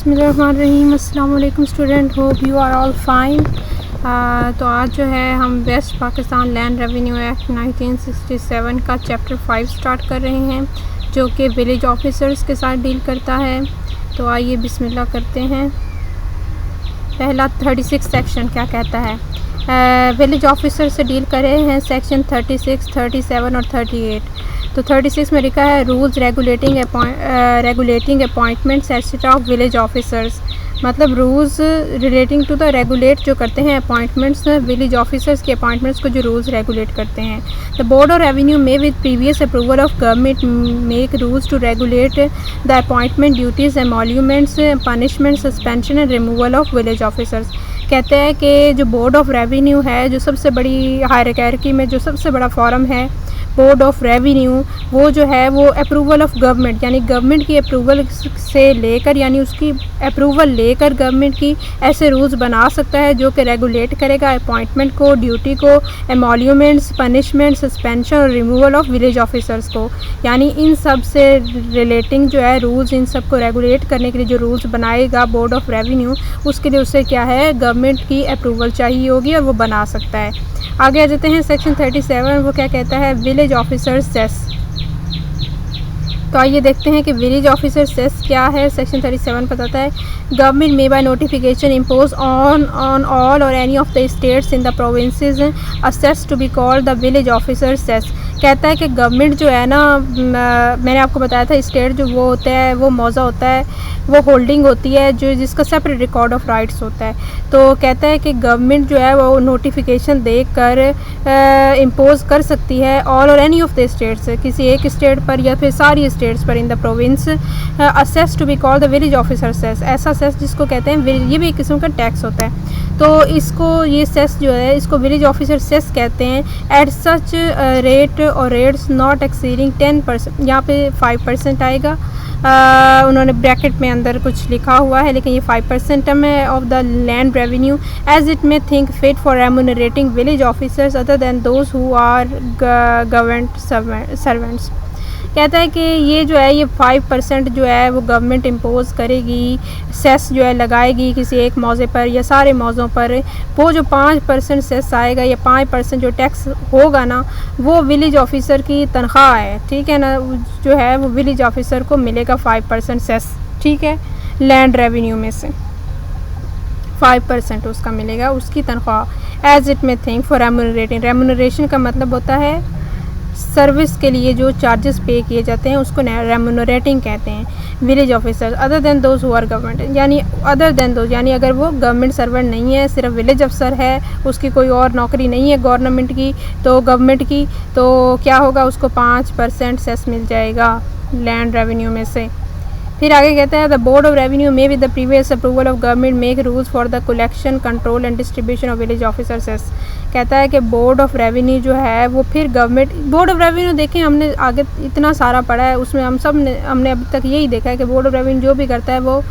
बिस्मिल्लाहिर्रहमानिर्रहीम। अस्सलाम वालेकुम student, hope you are all fine. तो आज जो है हम west Pakistan land revenue act 1967 का चैप्टर 5 स्टार्ट कर रहे हैं, जो कि विलेज ऑफिसर्स के साथ डील करता है। तो आइए बिस्मिल्लाह करते हैं। पहला 36 सेक्शन क्या कहता है? विलेज ऑफिसर से डील कर रहे हैं सेक्शन 36, 37 और 38। तो 36 में लिखा है rules regulating appointments etcetera of village officers, मतलब rules relating to the regulate जो करते हैं अपॉइंटमेंट्स विलेज ऑफिसर्स के अपॉइंटमेंट्स को जो रूल्स रेगुलेट करते हैं। The board of revenue may with previous approval of government make rules to regulate the appointment duties, emoluments, punishment, suspension and removal of village officers. कहते हैं कि जो board of revenue है, जो सबसे बड़ी हायरार्की में जो सबसे बड़ा फॉरम है बोर्ड ऑफ रेवेन्यू, वो जो है वो अप्रूवल ऑफ गवर्नमेंट यानी गवर्नमेंट की अप्रूवल से लेकर यानी उसकी अप्रूवल लेकर गवर्नमेंट की ऐसे रूल्स बना सकता है जो कि रेगुलेट करेगा अपॉइंटमेंट को, ड्यूटी को, एमोल्यूमेंट्स, पनिशमेंट, सस्पेंशन और रिमूवल ऑफ विलेज ऑफिसर्स को। यानी इन सब से रिलेटिंग जो है रूल्स, इन सब को रेगुलेट करने के लिए जो रूल्स बनाएगा बोर्ड ऑफ रेवेन्यू, उसके लिए उससे क्या है गवर्नमेंट की अप्रूवल चाहिए होगी और वो बना सकता है। आगे आ जाते हैं सेक्शन 37। वो क्या कहता है? Village officer cess. तो आइए देखते हैं कि विलेज ऑफिसर सेस क्या है। सेक्शन 37 बताता है government may by notification impose on all और any of the states in the provinces a cess to be called the village officer cess. कहता है कि गवर्नमेंट जो है ना, मैंने आपको बताया था स्टेट जो वो होता है वो मौजा होता है, वो होल्डिंग होती है जो जिसका सेपरेट रिकॉर्ड ऑफ राइट्स होता है। तो कहता है कि गवर्नमेंट जो है वो नोटिफिकेशन देकर इम्पोज कर सकती है ऑल और एनी ऑफ द स्टेट्स, किसी एक स्टेट पर या फिर सारी स्टेट्स पर in the province as cess to be called the village officer cess. ऐसा सेस जिसको कहते हैं, ये भी एक किस्म का टैक्स होता है। तो इसको ये सेस जो है इसको विलेज ऑफिसर सेस कहते हैं। एट सच रेट और रेट्स नॉट एक्सीडिंग 10%, यहाँ पे 5% आएगा। उन्होंने ब्रैकेट में अंदर कुछ लिखा हुआ है, लेकिन ये 5% है of the land revenue as it may think fit for remunerating village officers other than those who are government servants. कहता है कि ये जो है ये 5% जो है वो गवर्नमेंट इम्पोज करेगी, सेस जो है लगाएगी किसी एक मौजे पर या सारे मौज़ों पर। वो जो 5% सेस आएगा या 5% जो टैक्स होगा ना, वो विलेज ऑफिसर की तनख्वाह है, ठीक है ना, जो है वो विलेज ऑफिसर को मिलेगा 5% सेस, ठीक है। लैंड रेवेन्यू में से 5% उसका मिलेगा, उसकी तनख्वाह। एज इट में थिंक फॉर रेम्यूनरेटिंग, रेम्यूनरेशन का मतलब होता है सर्विस के लिए जो चार्जेस पे किए जाते हैं उसको रेम्यूनरेटिंग कहते हैं। Village officer other than those who are government, यानी अदर देन दोज यानी अगर वो गवर्नमेंट सर्वेंट नहीं है, सिर्फ विलेज अफसर है, उसकी कोई और नौकरी नहीं है गवर्नमेंट की, तो गवर्नमेंट की, तो क्या होगा उसको 5% सेस मिल जाएगा लैंड रेवेन्यू में से। फिर आगे कहता है the board of revenue may with the previous approval of government make rules for the collection, control and distribution of village officer cess. कहता है कि बोर्ड ऑफ रेवेन्यू जो है वो फिर गवर्नमेंट, बोर्ड ऑफ रेवेन्यू देखें हमने आगे इतना सारा पढ़ा है, उसमें हमने अभी तक यही देखा है कि बोर्ड ऑफ रेवेन्यू जो भी करता है वो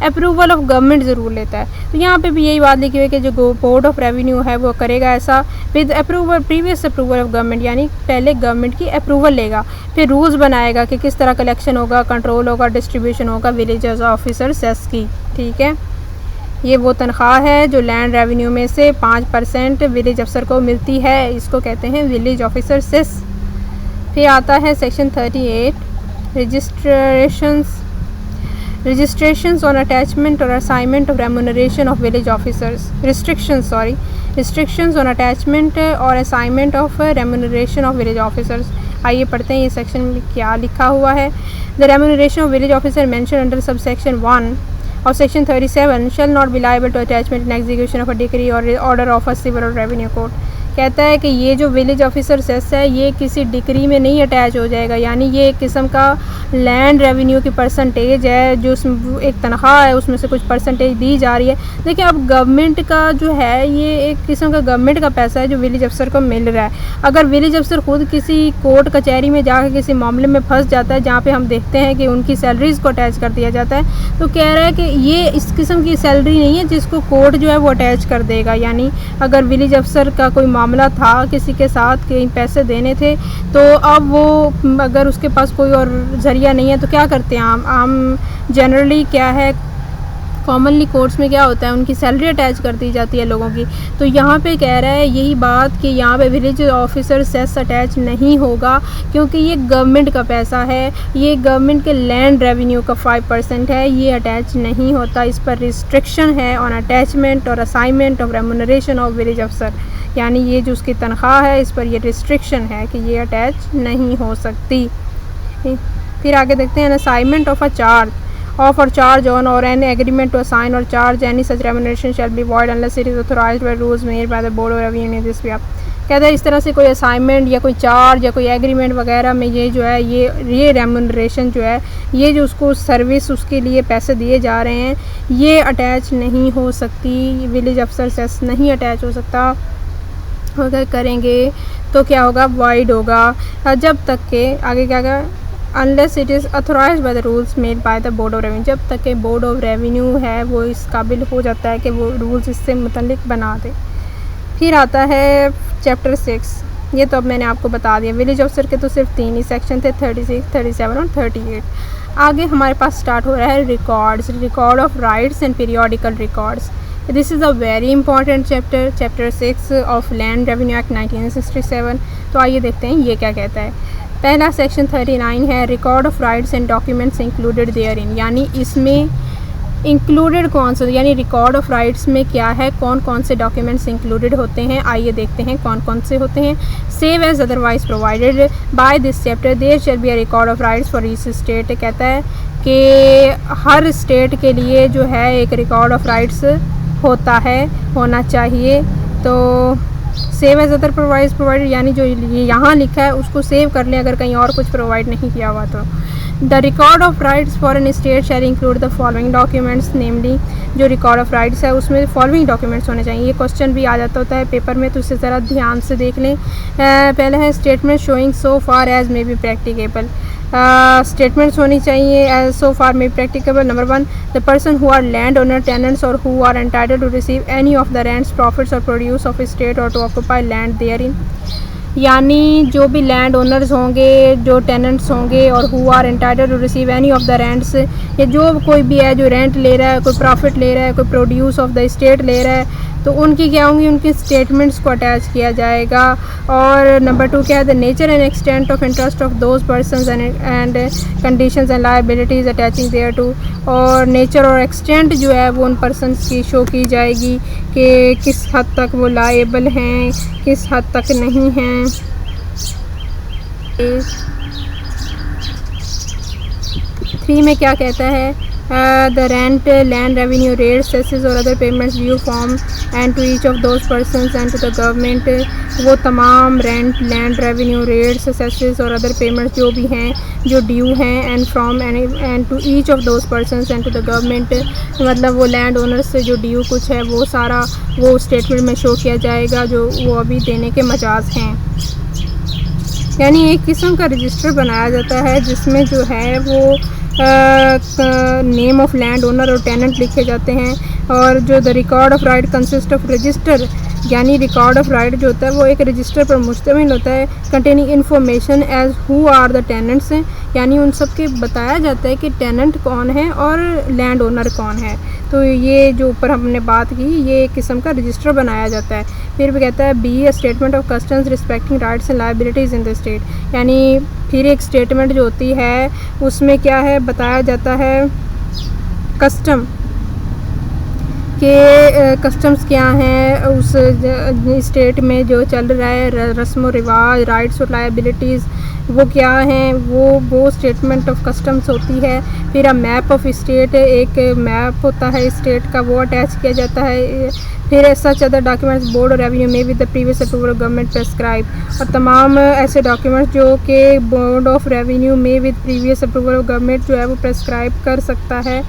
अप्रूवल ऑफ गवर्नमेंट ज़रूर लेता है। तो यहाँ पे भी यही बात लिखी हुई है कि जो बोर्ड ऑफ रेवेन्यू है वो करेगा ऐसा with approval, previous approval of government, यानी पहले गवर्नमेंट की अप्रूवल लेगा, फिर रूल्स बनाएगा कि किस तरह कलेक्शन होगा, कंट्रोल होगा, डिस्ट्रीब्यूशन होगा विलेज ऑफिसर सेस की, ठीक है। ये वो तनख्वाह है जो लैंड रेवेन्यू में से 5% विलेज अफसर को मिलती है, इसको कहते हैं विलेज ऑफिसर सेस। फिर आता है section 38 restrictions on attachment or assignment of remuneration of village officers, restrictions on attachment or assignment of remuneration of village officers। आइए पढ़ते हैं ये सेक्शन में क्या लिखा हुआ है। The remuneration of village officer mentioned under subsection 1 of section 37 shall not be liable to attachment in execution of a decree or order of a civil or revenue court। कहता है कि ये जो विलेज ऑफिसर सेस है ये किसी decree में नहीं अटैच हो जाएगा, यानी ये एक किस्म का लैंड रेवेन्यू की परसेंटेज है, जो उसमें एक तनख्वाह है उसमें से कुछ परसेंटेज दी जा रही है। देखिए अब गवर्नमेंट का जो है ये एक किस्म का गवर्नमेंट का पैसा है जो विलेज अफसर को मिल रहा है। अगर विलेज अफसर खुद किसी कोर्ट कचहरी में जाकर किसी मामले में फंस जाता है जहाँ पे हम देखते हैं कि उनकी सैलरीज़ को अटैच कर दिया जाता है, तो कह रहा है कि ये इस किस्म की सैलरी नहीं है जिसको कोर्ट जो है वो अटैच कर देगा। यानी अगर विलेज अफसर का कोई मामला था, किसी के साथ कहीं पैसे देने थे, तो अब वो अगर उसके पास कोई और ज़रिया नहीं है तो क्या करते हैं, आम जनरली क्या है कॉमनली कोर्ट्स में क्या होता है, उनकी सैलरी अटैच कर दी जाती है लोगों की। तो यहाँ पे कह रहा है यही बात कि यहाँ पे विलेज ऑफिसर सेस अटैच नहीं होगा, क्योंकि ये गवर्नमेंट का पैसा है, ये गवर्नमेंट के लैंड रेवेन्यू का 5% है, ये अटैच नहीं होता। इस पर रिस्ट्रिक्शन है ऑन अटैचमेंट और assignment of remuneration of village अफसर, यानी ये जो उसकी तनख्वाह है इस पर ये रिस्ट्रिक्शन है कि ये अटैच नहीं हो सकती। फिर आगे देखते हैं assignment of a charge of और चार्ज ऑन और एन एग्रीमेंट टू असाइन और charge any such remuneration shall be void unless it is authorised by rules made by the board of revenue this way. कहते हैं इस तरह से कोई assignment या कोई चार्ज या कोई एग्रीमेंट वगैरह में ये जो है ये रेमुनरेशन जो है, ये जो उसको सर्विस उसके लिए पैसे दिए जा रहे हैं, ये अटैच नहीं हो सकती, विलेज अफसर सेस नहीं अटैच हो सकता। अगर करेंगे तो क्या होगा, वाइड होगा, जब तक के आगे क्या कहा, unless it is authorised by the rules made by the board of revenue, जब तक के बोर्ड ऑफ रेवेन्यू है वो इस काबिल हो जाता है कि वो रूल्स इससे मुतल्लिक बना दे। फिर आता है चैप्टर 6, ये तो अब मैंने आपको बता दिया। विलेज ऑफिसर के तो सिर्फ 3 ही सेक्शन थे, 36, 37 और 38। आगे हमारे पास स्टार्ट हो रहा है records, record of rights and periodical records. This is a very important chapter, chapter 6 of land revenue act 1967। तो आइए देखते हैं ये क्या कहता है। पहला सेक्शन 39 है record of rights and documents included therein, यानी इसमें इंक्लूडेड कौन से, यानी रिकॉर्ड ऑफ राइट्स में क्या है, कौन कौन से डॉक्यूमेंट्स इंक्लूडेड होते हैं। आइए देखते हैं कौन कौन से होते हैं। Save as otherwise provided by this chapter there shall be a record of rights for each state. कहता है कि हर स्टेट के लिए जो है एक रिकॉर्ड ऑफ राइट्स होता है, होना चाहिए। तो सेव एज अदर प्रोवाइडेड यानी जो यहाँ लिखा है उसको सेव कर लें अगर कहीं और कुछ प्रोवाइड नहीं किया हुआ तो। The record of rights for an estate shall include the following documents, namely जो रिकॉर्ड ऑफ राइट्स है उसमें फॉलोइंग डॉक्यूमेंट्स होने चाहिए। ये क्वेश्चन भी आ जाता होता है पेपर में, तो इसे ज़रा ध्यान से देख लें। पहले है statement showing so far as may be practicable, statements होनी चाहिए as so far may practicable. Number 1, the person who are land owner tenants और who are entitled to receive any of the rents profits और produce of estate और to occupy land therein, यानी जो भी land owners होंगे, जो tenants होंगे और who are entitled to receive any of the rents, या जो कोई भी है जो रेंट ले रहा है, कोई प्रॉफिट ले रहा है, कोई प्रोड्यूस ऑफ द स्टेट ले रहा है, तो उनकी क्या होंगी, उनकी स्टेटमेंट्स को अटैच किया जाएगा। और नंबर 2 क्या है, the nature and extent of interest of those persons and conditions and liabilities attaching thereto, और नेचर और एक्सटेंट जो है वो उन पर्सनस की शो की जाएगी कि किस हद तक वो लायबल हैं, किस हद तक नहीं हैं। 3 में क्या कहता है, the rent land revenue rate cesses और other payments due from and to each of those persons and to the government, वो तमाम rent land revenue rates cesses और अदर पेमेंट्स जो भी हैं जो ड्यू हैं and from and to each of those persons and to the government, मतलब वो लैंड ओनर्स से जो ड्यू कुछ है वो सारा वो स्टेटमेंट में शो किया जाएगा जो वो अभी देने के मजाज हैं। यानी एक किस्म का रजिस्टर बनाया जाता है जिसमें जो है वो नेम ऑफ लैंड ओनर और टेनेंट लिखे जाते हैं। और जो the record of right consist of register, यानी रिकॉर्ड ऑफ राइट जो होता है वो एक रजिस्टर पर मुश्तमिल होता है, containing information as who are the tenants, यानी उन सब के बताया जाता है कि टेनेंट कौन है और लैंड ओनर कौन है। तो ये जो ऊपर हमने बात की ये एक किस्म का रजिस्टर बनाया जाता है। फिर भी कहता है be a statement of customs respecting rights and liabilities in the state, यानी फिर एक स्टेटमेंट जो होती है उसमें क्या है बताया जाता है कस्टम के कस्टम्स क्या हैं उस स्टेट में जो चल रहा है, रस्म व रिवाज, राइट्स और लायबिलिटीज़ वो क्या हैं, वो स्टेटमेंट ऑफ कस्टम्स होती है। फिर अ मैप ऑफ स्टेट, एक मैप होता है स्टेट का वो अटैच किया जाता है। फिर सच अदर डॉक्यूमेंट्स बोर्ड और revenue may with the previous approval of government prescribe, और तमाम ऐसे डॉक्यूमेंट्स जो कि board of revenue may with previous approval of government जो है वो प्रेस्क्राइब कर सकता है,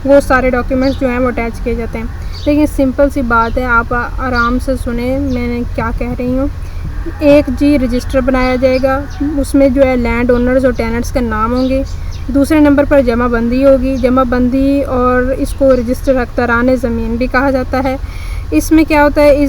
वो सारे डॉक्यूमेंट्स जो हैं वो अटैच किए जाते हैं। लेकिन सिंपल सी बात है, आप आराम से सुने मैंने क्या कह रही हूँ एक जी रजिस्टर बनाया जाएगा, उसमें जो है लैंड ओनर्स और टेनेंट्स का नाम होंगे। दूसरे नंबर पर जमाबंदी होगी, जमाबंदी और इसको रजिस्टर अख्तरान ज़मीन भी कहा जाता है। इसमें क्या होता है,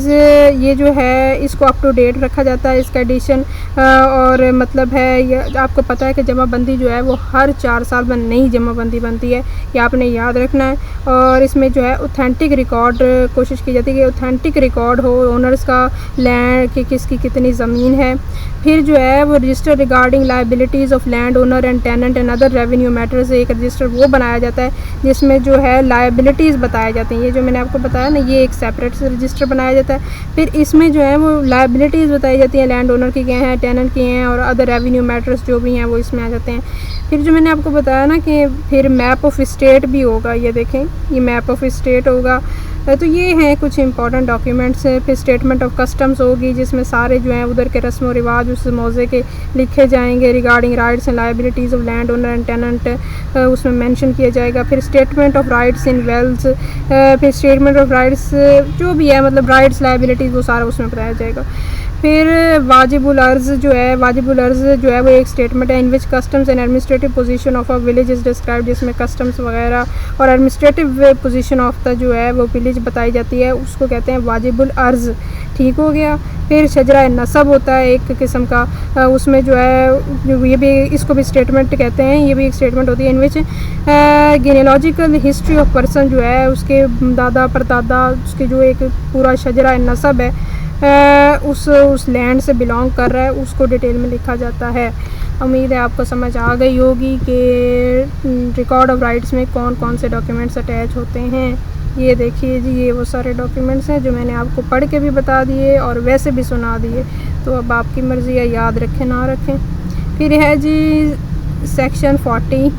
ये जो है इसको अप टू डेट रखा जाता है, इसका एडिशन और मतलब है ये आपको पता है कि जमाबंदी जो है वो हर 4 साल में नई जमाबंदी बनती है, ये आपने याद रखना है। और इसमें जो है ऑथेंटिक रिकॉर्ड कोशिश की जाती है कि ऑथेंटिक रिकॉर्ड हो ओनर्स का, लैंड की किसकी कितनी ज़मीन है। फिर जो है वो register regarding liabilities of land owner and tenant and other revenue matters, एक रजिस्टर वो बनाया जाता है जिसमें जो है लाइबिलिटीज़ बताई जाती हैं। ये जो मैंने आपको बताया ना, ये एक सेपरेट रजिस्टर बनाया जाता है। फिर इसमें जो है वो लाइबिलिटीज़ बताई जाती हैं, लैंड ओनर की क्या हैं, टेनेंट की हैं, और अदर रेवेन्यू मैटर्स जो भी हैं वो इसमें आ जाते हैं। फिर जो मैंने आपको बताया ना कि फिर मैप ऑफ स्टेट भी होगा, ये देखें ये मैप ऑफ स्टेट होगा। तो ये हैं कुछ इंपॉर्टेंट डॉक्यूमेंट्स। फिर स्टेटमेंट ऑफ कस्टम्स होगी जिसमें सारे जो हैं उधर के रस्म व रिवाज उस मौजे के लिखे जाएंगे। Regarding rights and liabilities of land owner and tenant उसमें मेंशन किया जाएगा। फिर statement of rights in wealth, फिर स्टेटमेंट ऑफ राइट्स जो भी है मतलब राइट्स लाइबिलिटीज़ वो सारा उसमें बताया जाएगा। फिर वाजिबुल अर्ज़ जो है, वाजिबुल अर्ज़ जो है वो एक स्टेटमेंट है in which customs and administrative position of a village is describe, जिसमें कस्टम्स वगैरह और एडमिनिस्ट्रेटिव पोजीशन ऑफ द जो है वो विलेज बताई जाती है, उसको कहते हैं वाजिबुल अर्ज़। ठीक हो गया। फिर शजरा नसब होता है एक किस्म का, उसमें जो है ये भी इसको भी स्टेटमेंट कहते हैं, ये भी एक स्टेटमेंट होती है in which गेनेलॉजिकल history of person जो है उसके दादा परदादा उसके जो एक पूरा शजरा नसब है उस लैंड से बिलोंग कर रहा है उसको डिटेल में लिखा जाता है। उम्मीद है आपको समझ आ गई होगी कि रिकॉर्ड ऑफ राइट्स में कौन कौन से डॉक्यूमेंट्स अटैच होते हैं। ये देखिए जी, ये वो सारे डॉक्यूमेंट्स हैं जो मैंने आपको पढ़ के भी बता दिए और वैसे भी सुना दिए, तो अब आपकी मर्ज़ी है याद रखें ना रखें। फिर है जी सेक्शन 40।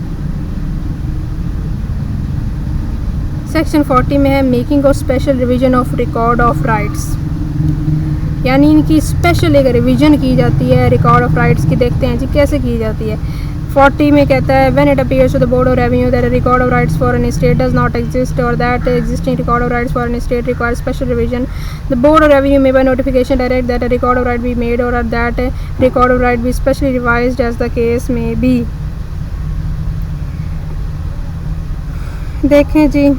सेक्शन 40 में है मेकिंग और special revision of record of rights, यानी इनकी स्पेशल एक रिवीजन की जाती है रिकॉर्ड ऑफ राइट्स की। देखते हैं जी कैसे की जाती है। 40 में कहता है when it appears to the board of revenue that a record of rights for an estate does not exist और that existing record of rights for an estate requires special revision, the board of revenue may by notification direct that a record of right be made और that record of right be specially revised as the case may be. देखें जी,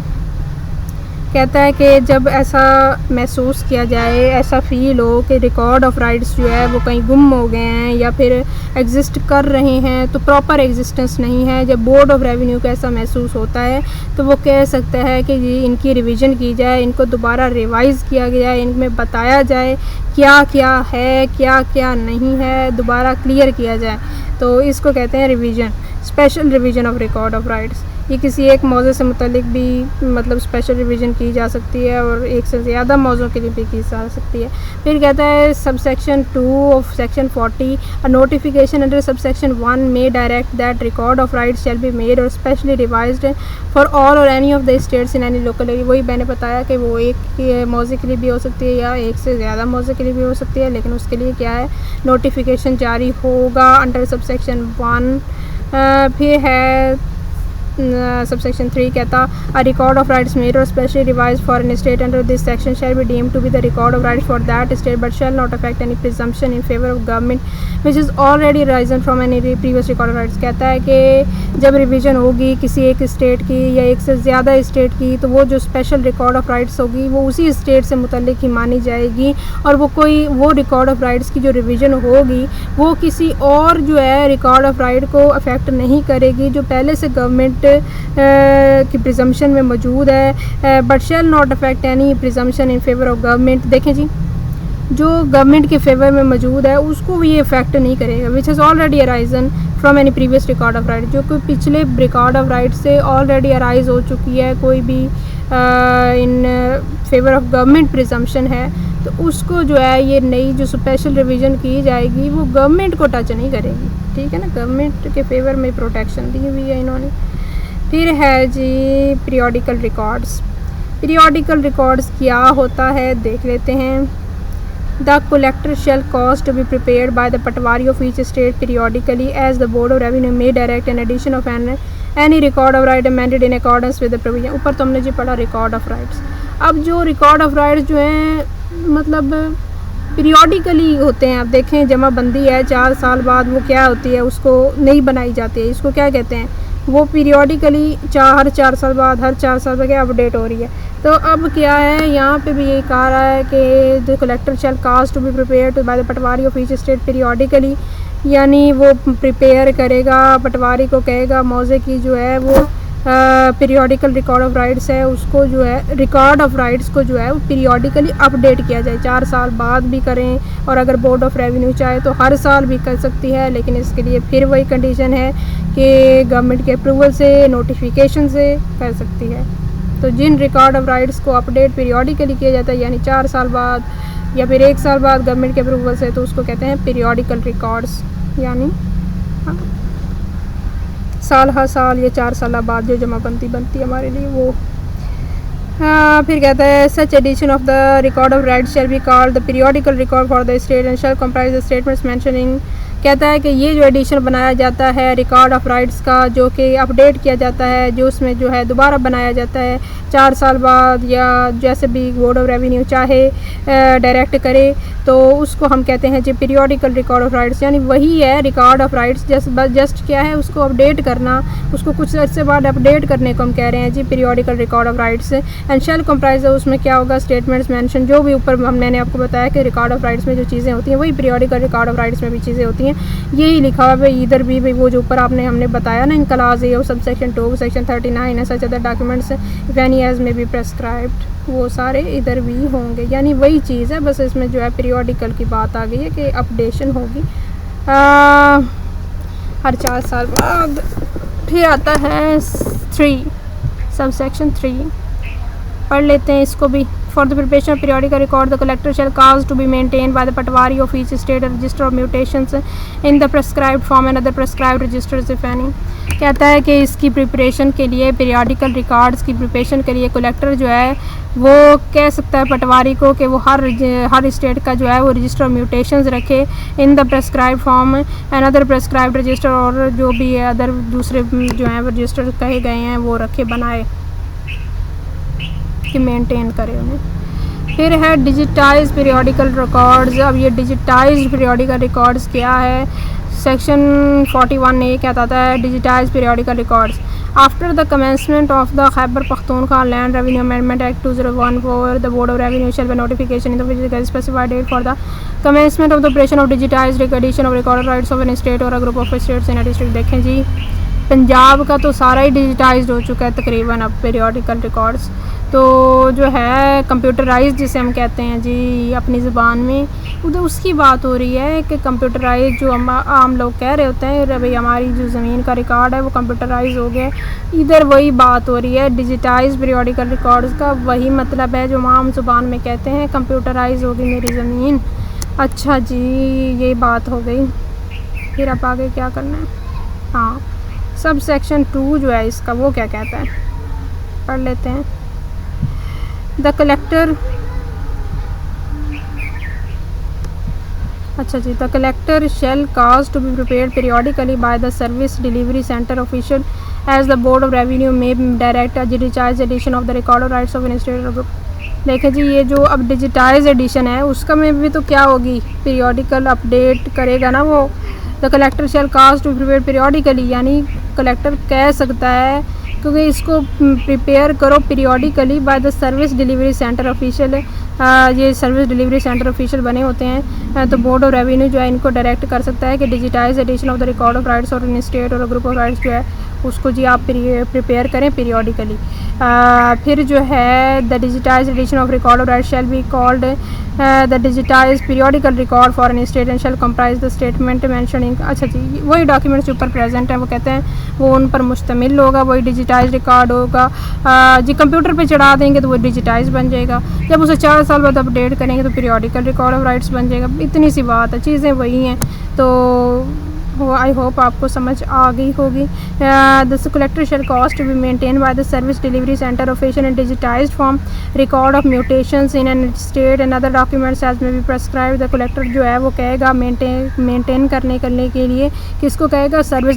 कहता है कि जब ऐसा महसूस किया जाए, ऐसा फ़ील हो कि रिकॉर्ड ऑफ राइट्स जो है वो कहीं गुम हो गए हैं या फिर एग्जिस्ट कर रहे हैं तो प्रॉपर एग्जिस्टेंस नहीं है, जब बोर्ड ऑफ रेवेन्यू को ऐसा महसूस होता है तो वो कह सकता है कि जी इनकी रिवीजन की जाए, इनको दोबारा रिवाइज़ किया गया, इनमें बताया जाए क्या क्या है क्या क्या नहीं है, दोबारा क्लियर किया जाए, तो इसको कहते हैं revision, special revision of record of rights. ये किसी एक मौज़े से मुतल्लिक भी मतलब स्पेशल रिवीजन की जा सकती है और एक से ज़्यादा मौज़ों के लिए भी की जा सकती है। फिर कहता है sub section 2 of section 40 a notification under sub section 1 may direct that record of rights shall B made और स्पेशली रिवाइज्ड फॉर ऑल और any of the states in any local area. वही मैंने बताया कि वो एक मौज़े के लिए भी हो सकती है या एक से ज़्यादा मौज़े के लिए भी हो सकती है, लेकिन उसके लिए क्या है नोटिफिकेशन जारी होगा अंडर सब सेक्शन 1। फिर है सबसेक्शन 3 कहता a record of rights made और specially revise for an estate under this section shall be deemed to be the record of rights for that estate but shall not affect any presumption in favour of government which is already risen from any previous record of rights. कहता है कि जब revision होगी किसी एक state की या एक से ज़्यादा स्टेट की तो वो जो स्पेशल रिकॉर्ड ऑफ राइट्स होगी वो उसी स्टेट से मुतल्लिक ही मानी जाएगी और वो रिकॉर्ड ऑफ राइट्स की जो रिवीजन होगी वो किसी और जो है रिकॉर्ड ऑफ राइट को अफेक्ट नहीं करेगी जो पहले से गवर्नमेंट की प्रिजम्पशन में मौजूद है, but shall not affect any presumption in favour of government. देखें जी, जो गवर्नमेंट के फेवर में मौजूद है उसको भी ये इफेक्ट नहीं करेगा which has already arisen from any previous record of right, जो कोई पिछले रिकॉर्ड ऑफ राइट से ऑलरेडी अराइज हो चुकी है, कोई भी इन फेवर ऑफ गवर्नमेंट प्रिजम्पशन है तो उसको जो है ये नई जो स्पेशल रिवीजन की जाएगी वो गवर्नमेंट को टच नहीं करेगी। ठीक है ना, गवर्नमेंट के फेवर में प्रोटेक्शन दी हुई है इन्होंने। फिर है जी पीरियोडिकल रिकॉर्ड्स। पीरियोडिकल रिकॉर्ड्स क्या होता है देख लेते हैं। The collector shall cause to be prepared by the patwari of each state periodically as the board of revenue may direct an edition of any record of right amended in accordance with the provision. ऊपर तो हमने जी पढ़ा record of rights. अब जो record of rights जो हैं मतलब periodically होते हैं। आप देखें जमाबंदी है 4 साल बाद वो क्या होती है, उसको नई बनाई जाती है, इसको क्या कहते हैं, वो पीरियोडिकली हर 4 साल बाद, हर 4 साल बाद क्या अपडेट हो रही है। तो अब क्या है, यहाँ पे भी यही कहा रहा है कि the collector shall cause to be prepare to by the patwari of each state periodically, यानी वो प्रिपेयर करेगा, पटवारी को कहेगा मौजे की जो है वो पीरियोडिकल रिकॉर्ड ऑफ राइट्स है, उसको जो है रिकॉर्ड ऑफ राइट्स को जो है वो पीरियोडिकली अपडेट किया जाए, 4 साल बाद भी करें, और अगर बोर्ड ऑफ रेवेन्यू चाहे तो हर साल भी कर सकती है, लेकिन इसके लिए फिर वही कंडीशन है कि गवर्नमेंट के अप्रूवल से, नोटिफिकेशन से कर सकती है। तो जिन रिकॉर्ड ऑफ राइट्स को अपडेट पीरियोडिकली किया जाता है, यानी 4 साल बाद या फिर 1 साल बाद गवर्नमेंट के अप्रूवल से, तो उसको कहते हैं पीरियोडिकल रिकॉर्ड्स, यानी साल हर साल या 4 साल बाद जो जमाबंदी बनती है हमारे लिए वो। फिर कहता है such edition of the record of rights shall be called the periodical record for the estate and shall comprise the statements mentioning. कहता है कि ये जो एडिशन बनाया जाता है रिकॉर्ड ऑफ राइट्स का, जो कि अपडेट किया जाता है, जो उसमें जो है दोबारा बनाया जाता है 4 साल बाद या जैसे भी बोर्ड ऑफ रेवेन्यू चाहे डायरेक्ट करे, तो उसको हम कहते हैं जी पीरियोडिकल रिकॉर्ड ऑफ राइट्स, यानी वही है रिकॉर्ड ऑफ राइट्स, जस्ट क्या है उसको अपडेट करना, उसको कुछ अर्से बाद अपडेट करने को हम कह रहे हैं जी periodical record of rights. And shall comprise, उसमें क्या होगा, स्टेटमेंट्स मेंशन, जो भी ऊपर मैंने आपको बताया कि रिकॉर्ड ऑफ राइट्स में जो चीज़ें होती हैं वही पीरियोडिकल रिकॉर्ड ऑफ राइट्स में भी चीज़ें होती हैं, यही लिखा हुआ है इधर भी वो जो ऊपर हमने बताया ना, इन क्लास ए और सब सेक्शन 2 सेक्शन 39 है, such other documents if any as में भी प्रेस्क्राइब्ड, वो सारे इधर भी होंगे, यानी वही चीज़ है, बस इसमें जो है पीरियोडिकल की बात आ गई है कि अपडेशन होगी हर 4 साल बाद। फिर आता है 3 सब सेक्शन 3, पढ़ लेते हैं इसको भी। For the preparation of periodical record the collector shall cause to be maintain by the patwari of each state register of mutations in the prescribed form and other prescribed registers if any. कहता है कि इसकी preparation के लिए, periodical records की preparation के लिए collector जो है वो कह सकता है पटवारी को कि वो हर स्टेट का जो है वो रजिस्टर ऑफ म्यूटेशंस रखे इन the prescribed form and other prescribed register, और जो भी अदर दूसरे जो हैं रजिस्टर कहे गए हैं वो रखे, बनाए, कि मेंटेन करें उन्हें। फिर है डिजिटाइज पीरियोडिकल रिकॉर्ड्स। अब ये डिजिटाइज पीरियोडिकल रिकॉर्ड्स क्या है, सेक्शन 41A क्या आता है, digitize periodical records. After the commencement of the Khyber Pakhtunkhwa land revenue amendment act 2014 the board of revenue shall be notification in the which specified date for the commencement of the operation of digitize edition of record rights of an estate और a group of estates in a district. देखें जी, पंजाब का तो सारा ही digitised हो चुका है तकरीबन अब पीरियोडिकल रिकॉर्ड्स, तो जो है कंप्यूटराइज जिसे हम कहते हैं जी अपनी ज़ुबान में, उधर उसकी बात हो रही है कि कंप्यूटराइज जो आम लोग कह रहे होते हैं भाई हमारी जो ज़मीन का रिकॉर्ड है वो कंप्यूटराइज हो गया, इधर वही बात हो रही है डिजिटाइज पीरियोडिकल रिकॉर्ड्स का, वही मतलब है जो आम ज़ुबान में कहते हैं कंप्यूटराइज होगी मेरी ज़मीन। अच्छा जी, ये बात हो गई। फिर अब आगे क्या करना है, हाँ सब सेक्शन 2 जो है इसका वो क्या कहता है, पढ़ लेते हैं। द कलेक्टर, अच्छा जी, the collector shall cause to be prepared periodically by the service delivery centre official as the board of revenue may direct digitize edition of the record rights of institute group. देखें जी, ये जो अब digitise addition है उसका में भी तो क्या होगी, पीरियोडिकल अपडेट करेगा ना वो। The collector shall cause to prepare periodically, यानी कलेक्टर कह सकता है क्योंकि इसको प्रिपेयर करो periodically by the service delivery centre official, ये सर्विस डिलीवरी सेंटर ऑफिशियल बने होते हैं, तो बोर्ड ऑफ रेवेन्यू जो है इनको डायरेक्ट कर सकता है कि digitise edition of the record of rights और इन स्टेट और ग्रुप ऑफ राइट्स जो है उसको जी आप प्रिपेयर करें पीरियोडिकली। फिर जो है the digitise edition of record of rights shall be called the digitise periodical record for an state and shall comprise the statement mentioning. अच्छा जी, वही डॉक्यूमेंट्स ऊपर प्रेजेंट हैं वो कहते हैं वो उन पर मुश्तमिल होगा, वही डिजिटाइज रिकॉर्ड होगा जी, कंप्यूटर पे चढ़ा देंगे तो वो डिजिटाइज बन जाएगा, जब उसे 4 साल बाद अपडेट करेंगे तो पीरियोडिकल रिकॉर्ड ऑफ राइट्स बन जाएगा। इतनी सी बात है, चीज़ें वही हैं। तो आई होप आपको समझ आ गई होगी। The collector shall cause to be maintain by the service delivery centre official in digitised form, record of mutations in an state and other documents as may be prescribe. द collector जो है वो कहेगा मेंटेन करने के लिए किसको कहेगा, सर्विस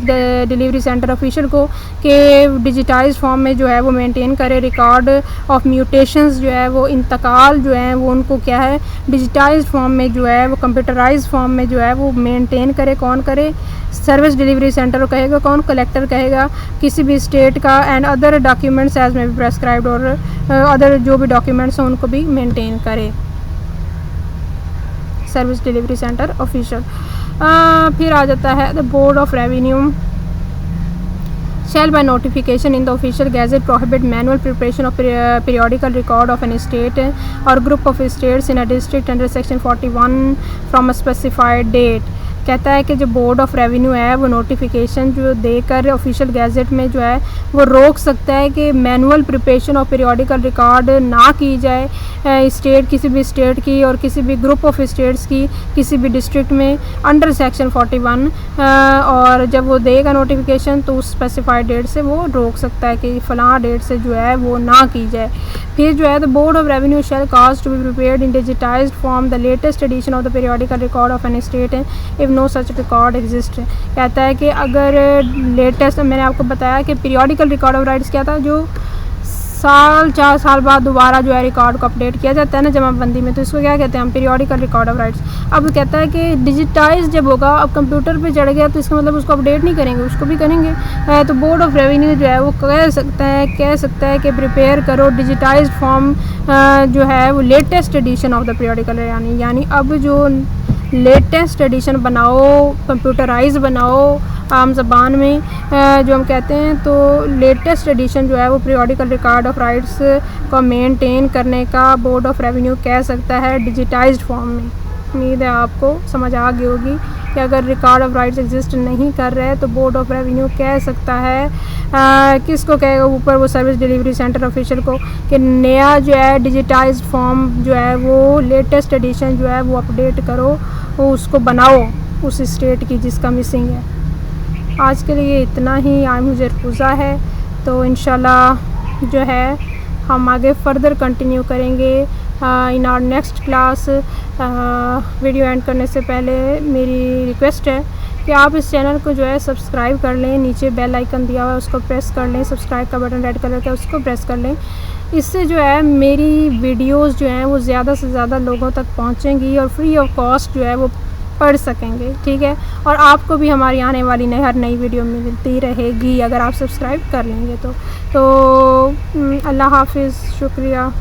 डिलीवरी सेंटर ऑफिशियल को, कि डिजिटाइज्ड फॉर्म में जो है वो मेंटेन करे। रिकॉर्ड ऑफ म्यूटेशंस जो है वो इंतकाल जो है वो उनको क्या है, डिजिटाइज्ड फॉर्म में जो है वो कंप्यूटराइज्ड फॉर्म में जो है वो मेंटेन करे। कौन करे, सर्विस डिलीवरी सेंटर कहेगा। कौन, कलेक्टर कहेगा। किसी भी स्टेट का एंड अदर डॉक्यूमेंट्स एज में भी प्रेस्क्राइब्ड, और अदर जो भी डॉक्यूमेंट्स हैं उनको भी मेंटेन करे सर्विस डिलीवरी सेंटर ऑफिशियल। फिर आ जाता है the board of revenue shall by notification in the official gazette prohibit manual preparation of periodical record of an state or group of states in a district under section 41 from a specified date। कहता है कि जो board of revenue है वो notification जो देकर official gazette में जो है वो रोक सकता है कि मैनुअल प्रिपरेशन और पीरियोडिकल रिकॉर्ड ना की जाए स्टेट, किसी भी स्टेट की और किसी भी ग्रुप ऑफ स्टेट्स की किसी भी डिस्ट्रिक्ट में अंडर सेक्शन 41। और जब वो देगा नोटिफिकेशन तो उस स्पेसिफाइड डेट से वो रोक सकता है कि फ़लाँ डेट से जो है वो ना की जाए। फिर जो है the board of revenue shall cause to be prepared in digitised form the latest edition of the periodical record of an state if no such record exist. कहता है कि अगर लेटेस्ट, मैंने आपको बताया कि पीरियोडिकल रिकॉर्ड ऑफ राइट्स क्या था, जो 4 साल बाद दोबारा जो है रिकॉर्ड को अपडेट किया जाता है ना जमाबंदी में, तो इसको क्या कहते हैं हम, पीरियोडिकल रिकॉर्ड ऑफ राइट्स। अब कहता है कि डिजिटाइज जब होगा, अब कंप्यूटर पे चढ़ गया तो इसका मतलब उसको अपडेट नहीं करेंगे, उसको भी करेंगे। तो बोर्ड ऑफ रेवेन्यू जो है वो कह सकता है कि प्रिपेयर करो डिजिटाइज फॉर्म जो है वो latest edition of the periodical, यानी अब जो लेटेस्ट एडिशन बनाओ, कंप्यूटराइज बनाओ आम ज़बान में जो हम कहते हैं, तो लेटेस्ट एडिशन जो है वो पीरियोडिकल रिकॉर्ड ऑफ राइट्स को मेंटेन करने का बोर्ड ऑफ रेवेन्यू कह सकता है डिजिटाइज्ड फॉर्म में। उम्मीद है आपको समझ आ गई होगी कि अगर रिकॉर्ड ऑफ राइट्स एग्जिस्ट नहीं कर रहे तो बोर्ड ऑफ रेवेन्यू कह सकता है किसको कहेगा, ऊपर वो सर्विस डिलीवरी सेंटर ऑफिशियल को, कि नया जो है डिजिटाइज्ड फॉर्म जो है वो लेटेस्ट एडिशन जो है वो अपडेट करो, वो उसको बनाओ उस स्टेट की जिसका मिसिंग है। आज के लिए इतना ही। आज मुझे रोज़ा है तो इंशाल्लाह जो है हम आगे फर्दर कंटिन्यू करेंगे in our next class. Video end करने से पहले मेरी रिक्वेस्ट है कि आप इस चैनल को जो है सब्सक्राइब कर लें, नीचे बेल आइकन दिया हुआ है उसको प्रेस कर लें, सब्सक्राइब का बटन रेड कलर का उसको प्रेस कर लें। इससे जो है मेरी वीडियोस जो हैं वो ज़्यादा से ज़्यादा लोगों तक पहुंचेंगी और फ्री ऑफ कॉस्ट जो है वो पढ़ सकेंगे, ठीक है। और आपको भी हमारी आने वाली हर नई वीडियो मिलती रहेगी अगर आप सब्सक्राइब कर लेंगे तो अल्लाह हाफिज़, शुक्रिया।